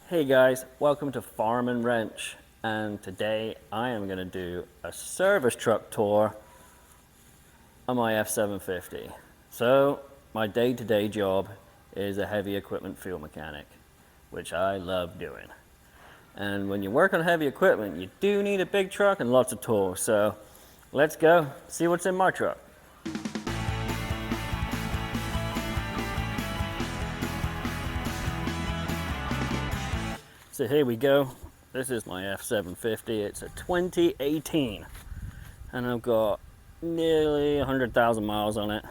Hey guys, welcome to Farm and Wrench, and today I am going to do a service truck tour on my F750. So my day-to-day job is a heavy equipment field mechanic, which I love doing. And when you work on heavy equipment, you do need a big truck and lots of tools. So let's go see what's in my truck. So here we go. This is my F750. It's a 2018 and I've got nearly 100,000 miles on it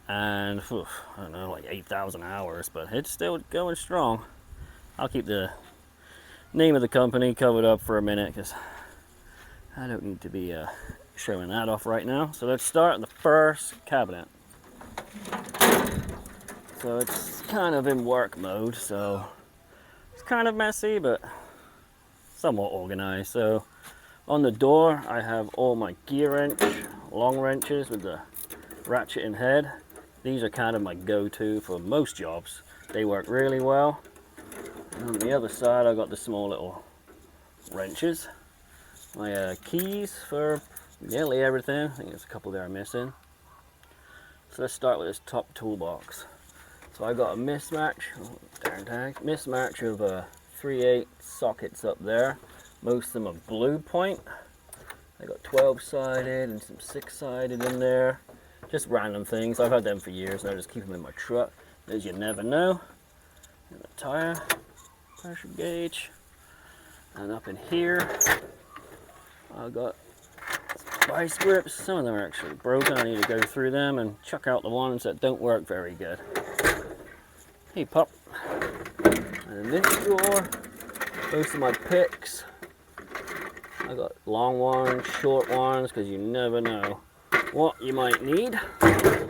and I don't know, like 8,000 hours, but it's still going strong. I'll keep the name of the company covered up for a minute because I don't need to be showing that off right now. So let's start in the first cabinet. So it's kind of in work mode, so it's kind of messy, but somewhat organized. So on the door, I have all my gear wrench, long wrenches with the ratchet and head. These are kind of my go-to for most jobs. They work really well. And on the other side, I've got the small little wrenches. My keys for nearly everything. I think there's a couple there I'm missing. So let's start with this top toolbox. So I got a mismatch of 3/8 sockets up there. Most of them are blue point. I got 12-sided and some 6-sided in there. Just random things. I've had them for years and I just keep them in my truck, as you never know. And the tire pressure gauge. And up in here, I've got vice grips. Some of them are actually broken. I need to go through them and chuck out the ones that don't work very good. Hey pup. And in this drawer, most of my picks. I got long ones, short ones, because you never know what you might need. I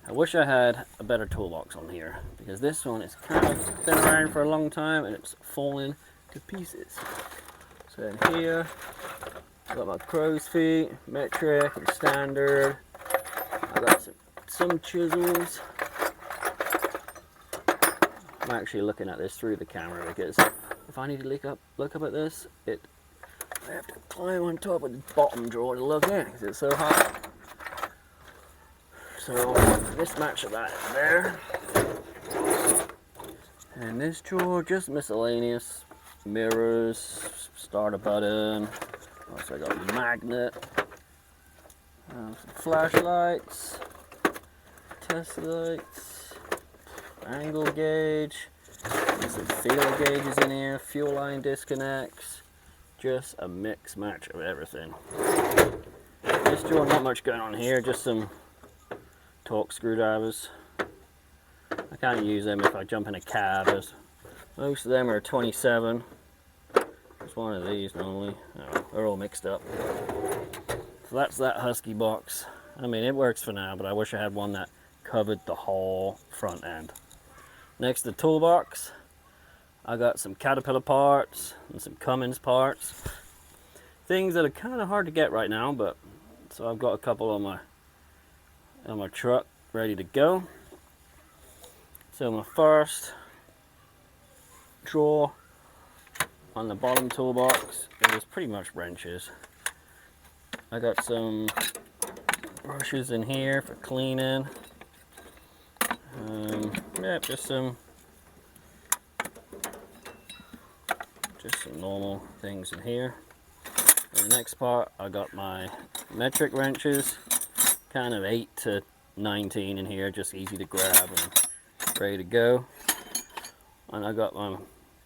wish I had a better toolbox on here, because this one is kind of been around for a long time and it's falling to pieces. So in here, I got my crow's feet, metric and standard. I got some chisels. I'm actually looking at this through the camera because if I need to look up at this, I have to climb on top of the bottom drawer to look in because it's so hot. So this match of that is there. And this drawer, just miscellaneous mirrors, starter button. Also got a magnet, some flashlights, test lights, angle gauge, some feeler gauges in here, fuel line disconnects, just a mix match of everything. This drawer, not much going on here, just some torque screwdrivers. I can't use them if I jump in a cab, as most of them are 27. There's one of these normally. Oh, they're all mixed up. So that's that Husky box. I mean, it works for now, but I wish I had one that covered the whole front end. Next to the toolbox, I got some Caterpillar parts and some Cummins parts. Things that are kind of hard to get right now, but so I've got a couple on my truck ready to go. So my first drawer on the bottom toolbox is pretty much wrenches. I got some brushes in here for cleaning. Yeah, just some normal things in here. In the next part, I got my metric wrenches, kind of 8 to 19 in here, just easy to grab and ready to go. And I got my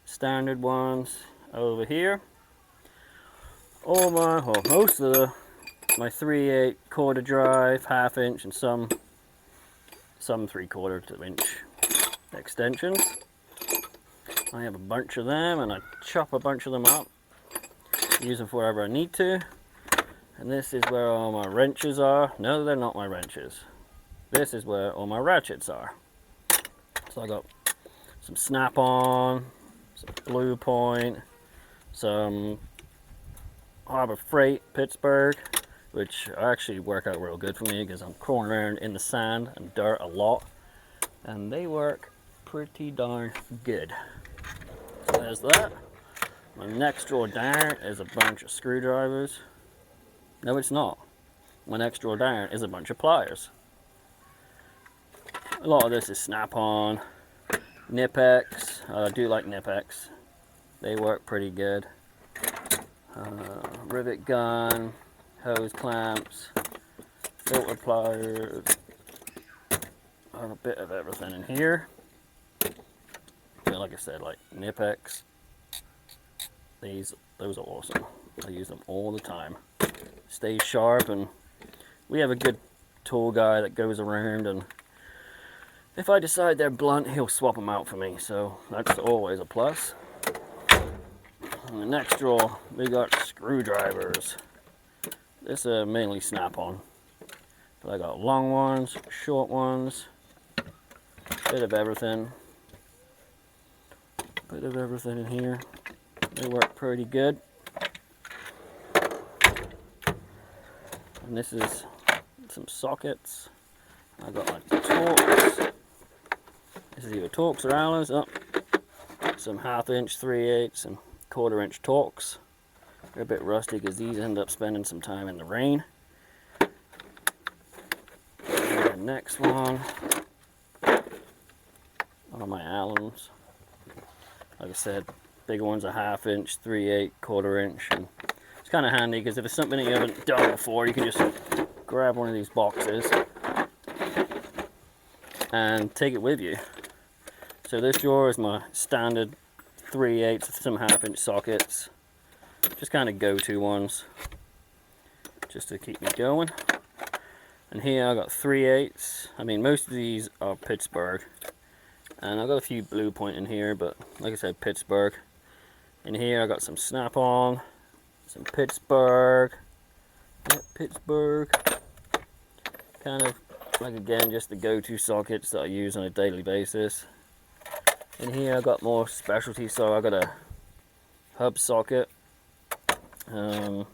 standard ones over here. All most of my 3/8 quarter drive, 1/2 inch, and some 3/4 inch extensions. I have a bunch of them and I chop a bunch of them up, use them for wherever I need to. And this is where all my wrenches are. No, they're not my wrenches. This is where all my ratchets are. So I got some snap-on, some blue point, some Harbor Freight Pittsburgh, which actually work out real good for me because I'm crawling around in the sand and dirt a lot, and they work pretty darn good. So there's that. My next drawer down is a bunch of screwdrivers. No, it's not. My next drawer down is a bunch of pliers. A lot of this is snap-on, Nip-X. I do like Nip-X. They work pretty good. Rivet gun, hose clamps, filter pliers. I have a bit of everything in here. But like I said, like Nip-X. Those are awesome. I use them all the time. Stay sharp, and we have a good tool guy that goes around, and if I decide they're blunt, he'll swap them out for me, so that's always a plus. In the next drawer, we got screwdrivers. This is mainly snap-on, but I got long ones, short ones, bit of everything. Bit of everything in here. They work pretty good. And this is some sockets. I got like Torx. This is either Torx or Allen's. Oh, some 1/2 inch, 3/8, and 1/4 inch Torx. They're a bit rusty because these end up spending some time in the rain. And the next one are my Allen's. Like I said, bigger ones are 1/2 inch, 3/8, 1/4 inch, and it's kind of handy because if it's something that you haven't done before, you can just grab one of these boxes and take it with you. So this drawer is my standard 3/8 with some 1/2 inch sockets, just kind of go-to ones, just to keep me going. And here I got 3/8. I mean, most of these are Pittsburgh, and I've got a few Blue Point in here, but like I said, Pittsburgh. In here I got some snap-on, some Pittsburgh, yeah, Pittsburgh, kind of like, again, just the go-to sockets that I use on a daily basis. In here I got more specialty, so I got a hub socket. I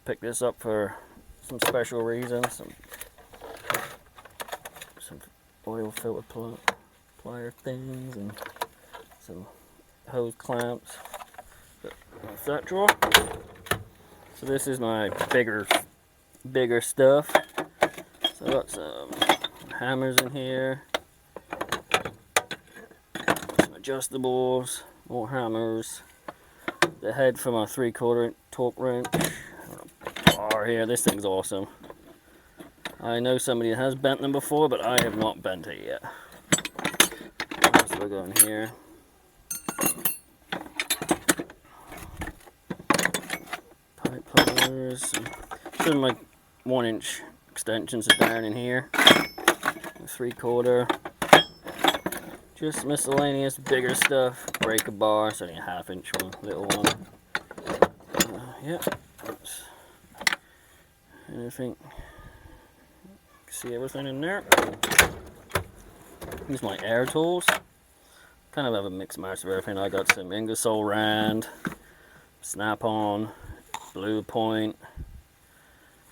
picked this up for some special reasons, some oil filter plier things, and some hose clamps. But that's that drawer. So this is my bigger stuff. So I got some hammers in here, some adjustables, more hammers, the head for my 3/4 inch torque wrench, bar here. This thing's awesome. I know somebody has bent them before, but I have not bent it yet. So we go in here. Pipe pliers. Some of my 1 inch extensions are down in here. 3/4. Just miscellaneous bigger stuff. Breaker bar. It's only a 1/2 inch one, little one. Yeah. Anything. See everything in there. These are my air tools. Kind of have a mixed match of everything. I got some Ingersoll Rand, snap-on, Blue Point,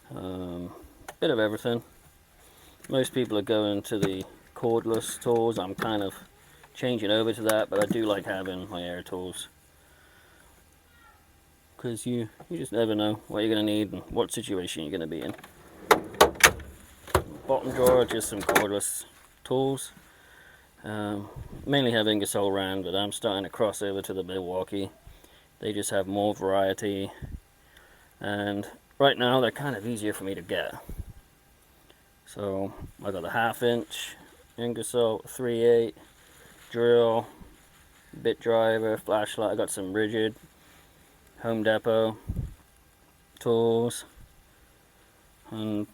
bit of everything. Most people are going to the cordless tools. I'm kind of changing over to that, but I do like having my air tools, because you just never know what you're going to need and what situation you're going to be in. Bottom drawer, just some cordless tools. Mainly have Ingersoll Rand, but I'm starting to cross over to the Milwaukee. They just have more variety, and right now they're kind of easier for me to get. So I got a 1/2 inch Ingersoll 3/8 drill, bit driver, flashlight. I got some rigid Home Depot tools, and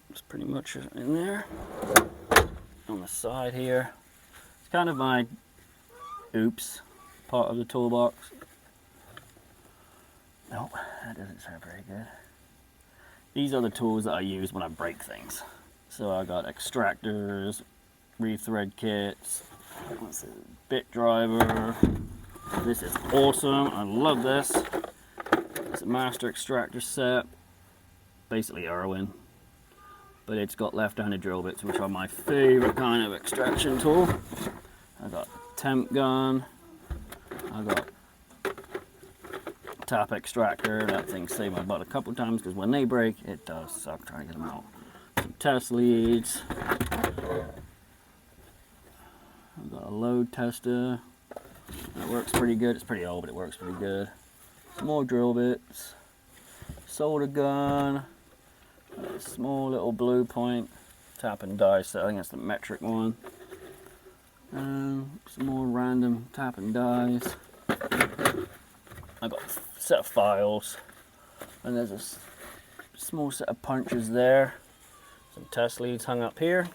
that's pretty much in there. On the side here, it's kind of my oops part of the toolbox. Nope, that doesn't sound very good. These are the tools that I use when I break things. So I got extractors, rethread kits, bit driver. This is awesome. I love this. It's a master extractor set, basically Irwin. but it's got left-handed drill bits, which are my favorite kind of extraction tool. I got temp gun, I got tap extractor. That thing saved my butt a couple times because when they break, it does suck trying to get them out. Some test leads. I've got a load tester. That works pretty good. It's pretty old, but it works pretty good. Some more drill bits. Solder gun. A small little blue point. Tap and die set. I think that's the metric one. Some more random tap and dies. I got a set of files, and there's a small set of punches there. Some test leads hung up here.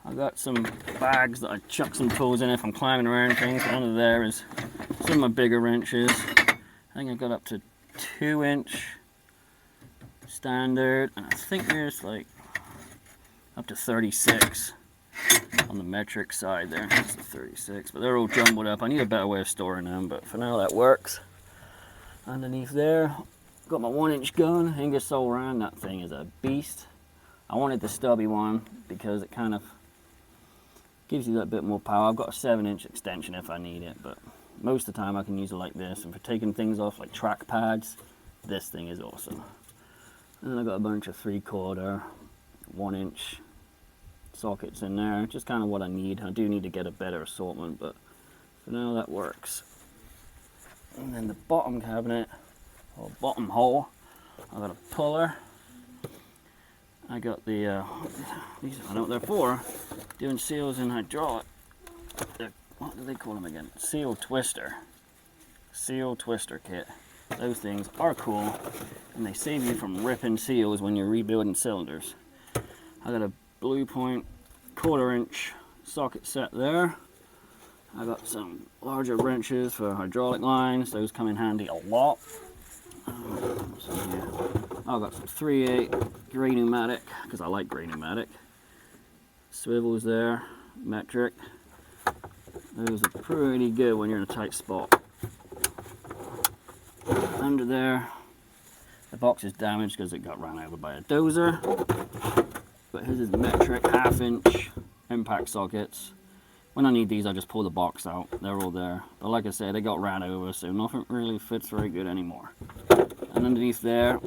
I got some bags that I chuck some tools in if I'm climbing around things. Under there is some of my bigger wrenches. I think I got up to 2-inch standard, and I think there's like up to 36 on the metric side there. That's the 36, but they're all jumbled up. I need a better way of storing them, but for now that works. Underneath there, got my 1-inch gun. Ingersoll Rand. That thing is a beast. I wanted the stubby one because it kind of gives you that bit more power. I've got a 7-inch extension if I need it, but most of the time I can use it like this. And for taking things off like track pads, this thing is awesome. And then I got a bunch of 3/4, 1-inch sockets in there. Just kind of what I need. I do need to get a better assortment, but for now that works. And then the bottom cabinet, or bottom hole, I got a puller. I got the, these, I don't know what they're for, doing seals in hydraulic. What do they call them again? Seal twister. Seal twister kit. Those things are cool, and they save you from ripping seals when you're rebuilding cylinders. I got a blue point 1/4-inch socket set there. I got some larger wrenches for hydraulic lines. Those come in handy a lot. I've got some 3/8 gray pneumatic, because I like gray pneumatic. Swivels there, metric. Those are pretty good when you're in a tight spot. Under there, the box is damaged because it got ran over by a dozer. But his is metric 1/2-inch impact sockets. When I need these, I just pull the box out. They're all there. But like I said, they got ran over, so nothing really fits very good anymore. And underneath there,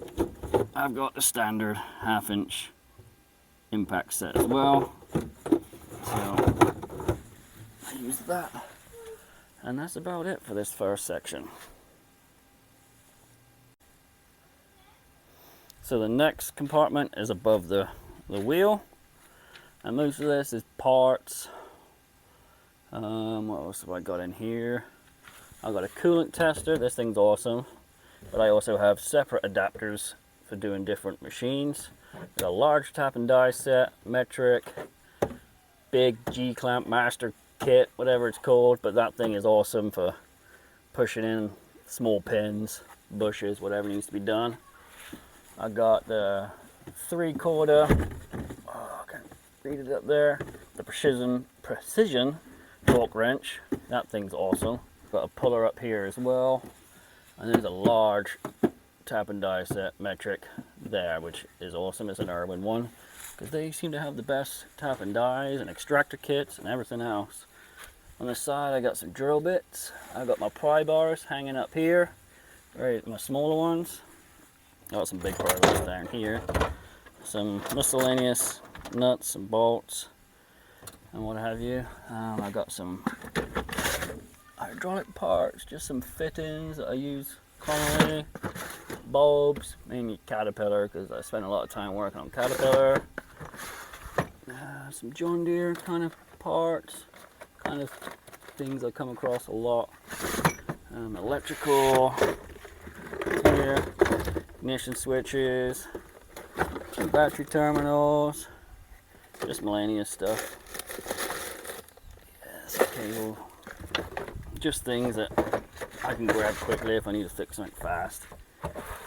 I've got the standard 1/2-inch impact set as well. So I use that. And that's about it for this first section. So the next compartment is above the wheel. And most of this is parts. What else have I got in here? I've got a coolant tester. This thing's awesome. But I also have separate adapters for doing different machines. Got a large tap and die set, metric, big G-clamp master kit, whatever it's called. But that thing is awesome for pushing in small pins, bushes, whatever needs to be done. I got the 3/4, I can't read it up there, the precision torque wrench. That thing's awesome. Got a puller up here as well, and there's a large tap and die set metric there, which is awesome. It's an Irwin one, because they seem to have the best tap and dies and extractor kits and everything else. On the side I got some drill bits. I got my pry bars hanging up here, my smaller ones. I got some big pry bars down here. Some miscellaneous nuts and bolts and what have you. I got some hydraulic parts, just some fittings that I use commonly. Bulbs, mainly Caterpillar, because I spent a lot of time working on Caterpillar. Some John Deere kind of parts, kind of things I come across a lot. Electrical here, ignition switches, some battery terminals, just miscellaneous stuff. Yeah, some cable, just things that I can grab quickly if I need to fix something fast.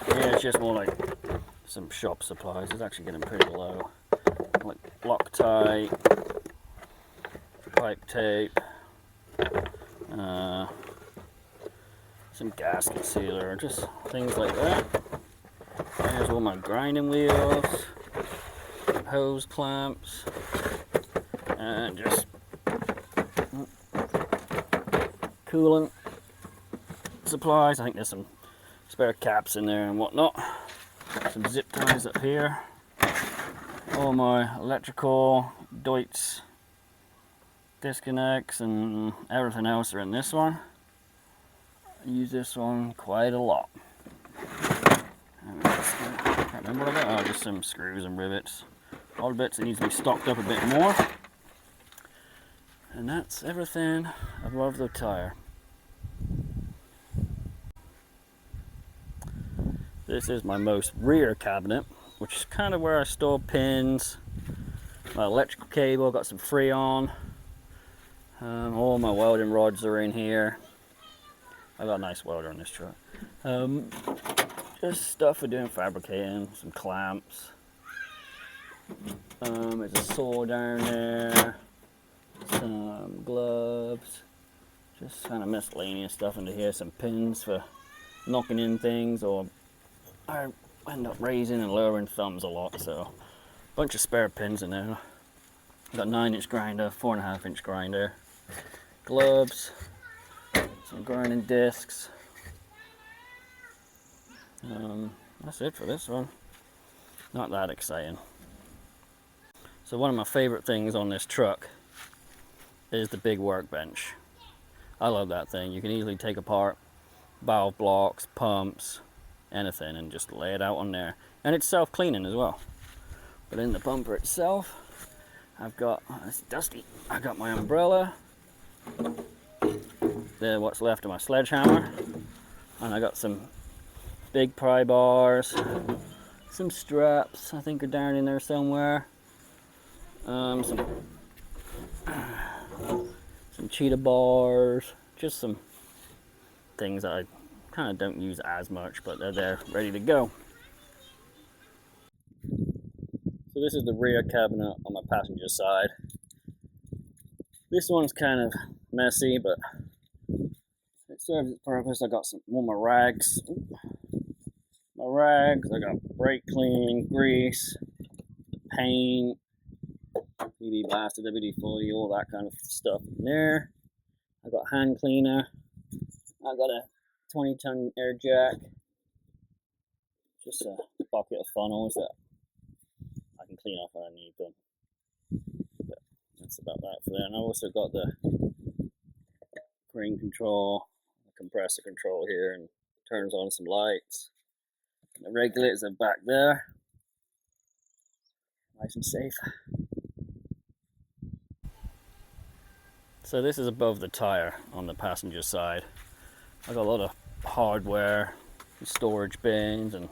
Yeah, it's just more like some shop supplies. It's actually getting pretty low. Like Loctite, pipe tape, some gasket sealer, just things like that. There's all my grinding wheels. hose clamps, and just coolant supplies. I think there's some spare caps in there and whatnot. Some zip ties up here. All my electrical Deutz disconnects and everything else are in this one. I use this one quite a lot. I can't remember what I got. Oh, just some screws and rivets. All the bits that needs to be stocked up a bit more. And that's everything above the tire. This is my most rear cabinet, which is kind of where I store pins, my electrical cable, got some Freon, all my welding rods are in here. I got a nice welder on this truck. Just stuff for doing fabricating, some clamps. There's a saw down there, some gloves, just kind of miscellaneous stuff into here, some pins for knocking in things, or I end up raising and lowering thumbs a lot, so a bunch of spare pins in there. Got 9-inch grinder, 4.5-inch grinder, gloves, some grinding discs. That's it for this one. Not that exciting. So one of my favorite things on this truck is the big workbench. I love that thing. You can easily take apart valve blocks, pumps, anything, and just lay it out on there. And it's self-cleaning as well. But in the bumper itself, I've got, it's dusty, I got my umbrella, what's left of my sledgehammer, and I got some big pry bars, some straps I think are down in there somewhere, some cheetah bars, just some things that I kind of don't use as much, but they're there ready to go. So this is the rear cabinet on my passenger side. This one's kind of messy, but it serves its purpose. I got all my rags. I got brake clean, grease, paint, BB Blaster, WD-40, all that kind of stuff in there. I got hand cleaner. I got a 20-ton air jack. Just a bucket of funnels that I can clean off when I need them. But that's about that for that. And I also got the crane control, the compressor control here, and turns on some lights. And the regulators are back there. Nice and safe. So this is above the tire on the passenger side. I got a lot of hardware, storage bins, and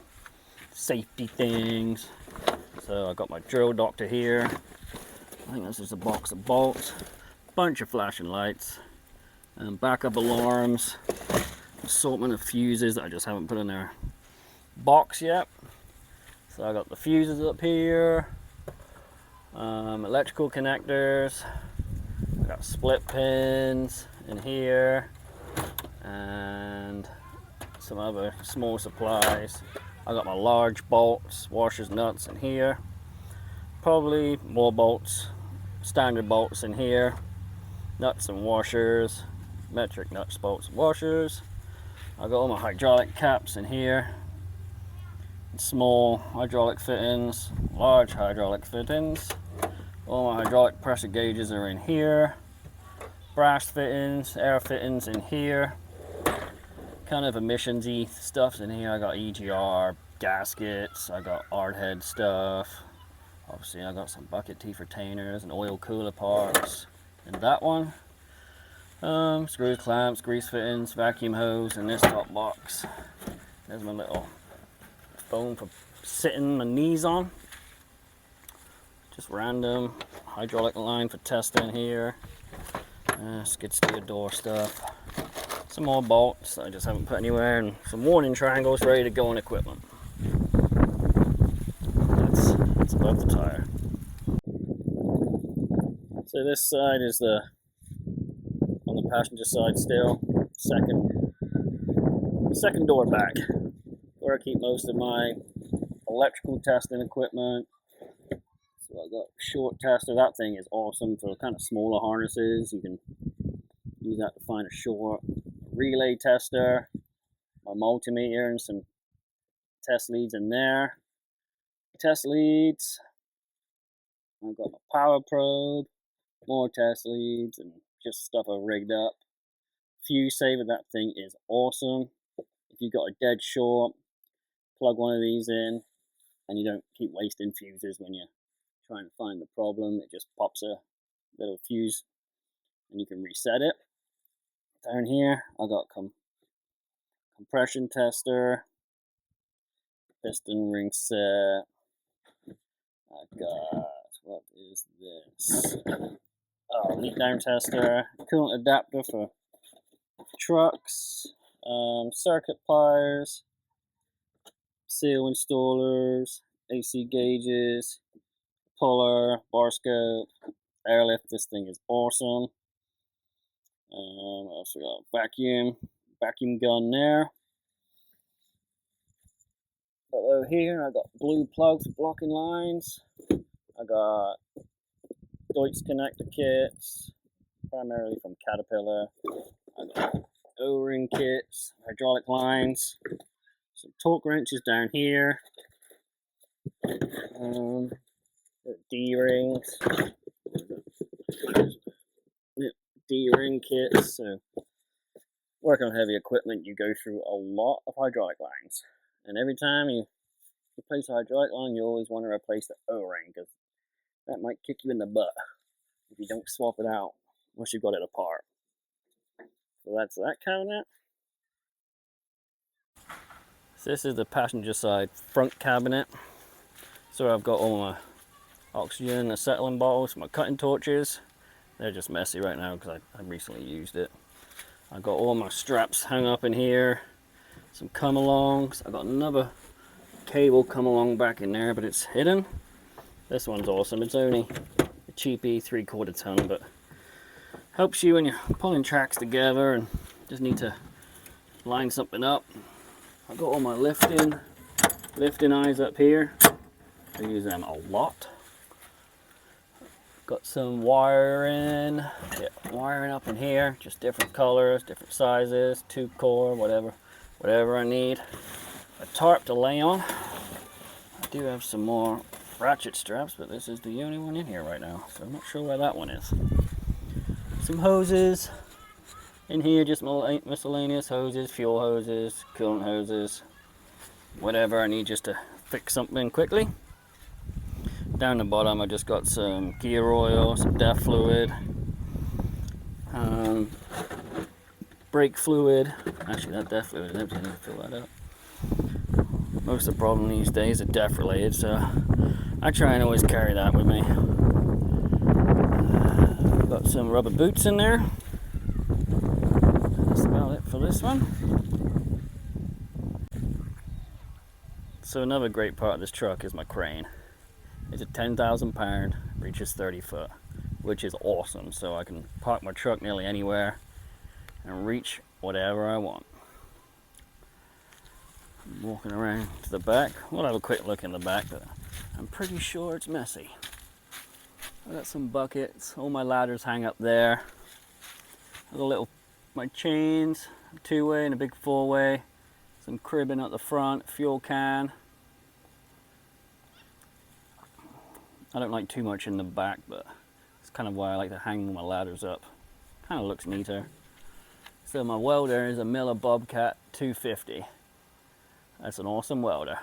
safety things. So I got my drill doctor here. I think this is a box of bolts, bunch of flashing lights, and backup alarms, assortment of fuses that I just haven't put in their box yet. So I got the fuses up here, electrical connectors, I got split pins in here, and some other small supplies. I got my large bolts, washers, nuts in here, probably more bolts, standard bolts in here, nuts and washers, metric nuts, bolts, and washers. I got all my hydraulic caps in here, small hydraulic fittings, large hydraulic fittings. All my hydraulic pressure gauges are in here, brass fittings, air fittings in here, kind of emissions-y stuff's in here. I got EGR gaskets, I got hard head stuff, obviously I got some bucket teeth retainers and oil cooler parts in that one, screw clamps, grease fittings, vacuum hose, and this top box. There's my little foam for sitting my knees on. Just random hydraulic line for testing here, skid steer door stuff, some more bolts that I just haven't put anywhere, and some warning triangles ready to go on equipment. That's above the tire. So this side is on the passenger side still, second door back, where I keep most of my electrical testing equipment. So got short tester. That thing is awesome for kind of smaller harnesses. You can use that to find a short. Relay tester, my multimeter and some test leads in there. Test leads. I've got my power probe, more test leads, and just stuff I rigged up. Fuse saver, that thing is awesome. If you've got a dead short, plug one of these in, and you don't keep wasting fuses when you're trying to find the problem. It just pops a little fuse, and you can reset it. Down here, I got compression tester, piston ring set. I got, what is this? Oh, leak down tester, coolant adapter for trucks, circuit pliers, seal installers, AC gauges, puller, bar scope, airlift. This thing is awesome. What else we got? Vacuum gun there. Below here, I got blue plugs for blocking lines. I got Deutsch connector kits, primarily from Caterpillar. I got O-ring kits, hydraulic lines, some torque wrenches down here, D-rings, D-ring kits. So, working on heavy equipment, you go through a lot of hydraulic lines, and every time you replace a hydraulic line, you always want to replace the O-ring, because that might kick you in the butt if you don't swap it out once you got it apart. So that's that cabinet. So this is the passenger side front cabinet. So I've got all my oxygen, acetylene bottles, my cutting torches. They're just messy right now because I recently used it. I've got all my straps hung up in here, some come-alongs. I got another cable come-along back in there, but it's hidden. This one's awesome. It's only a cheapy 3/4 ton, but helps you when you're pulling tracks together and just need to line something up. I've got all my lifting eyes up here. I use them a lot. Got some wiring, wiring up in here, just different colors, different sizes, tube core, whatever I need. A tarp to lay on. I do have some more ratchet straps, but this is the only one in here right now, so I'm not sure where that one is. Some hoses in here, just miscellaneous hoses, fuel hoses, coolant hoses, whatever I need just to fix something quickly. Down the bottom, I just got some gear oil, some DEF fluid, brake fluid. Actually, that DEF fluid is empty. I need to fill that up. Most of the problem these days are DEF related, so I try and always carry that with me. Got some rubber boots in there. That's about it for this one. So another great part of this truck is my crane. It's a 10,000 pound, reaches 30 foot, which is awesome. So I can park my truck nearly anywhere and reach whatever I want. I'm walking around to the back. We'll have a quick look in the back, but I'm pretty sure it's messy. I got some buckets, all my ladders hang up there. My chains, a 2-way and a big 4-way, some cribbing at the front, fuel can. I don't like too much in the back, but it's kind of why I like to hang my ladders up. Kind of looks neater. So my welder is a Miller Bobcat 250. That's an awesome welder,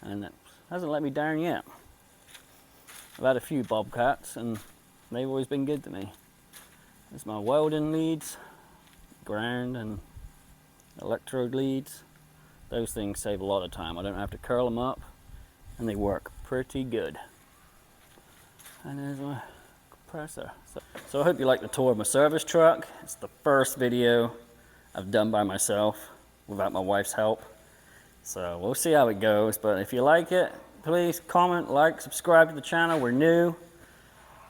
and it hasn't let me down yet. I've had a few Bobcats, and they've always been good to me. There's my welding leads, ground and electrode leads. Those things save a lot of time. I don't have to curl them up, and they work pretty good. And there's my compressor. So I hope you like the tour of my service truck. It's the first video I've done by myself without my wife's help. So we'll see how it goes, but if you like it, please comment, like, subscribe to the channel. We're new.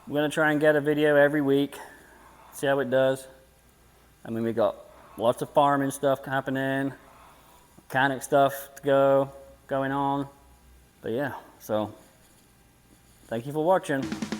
I'm gonna try and get a video every week. See how it does. I mean, we got lots of farming stuff happening, mechanic stuff going on. But yeah, so Thank you for watching.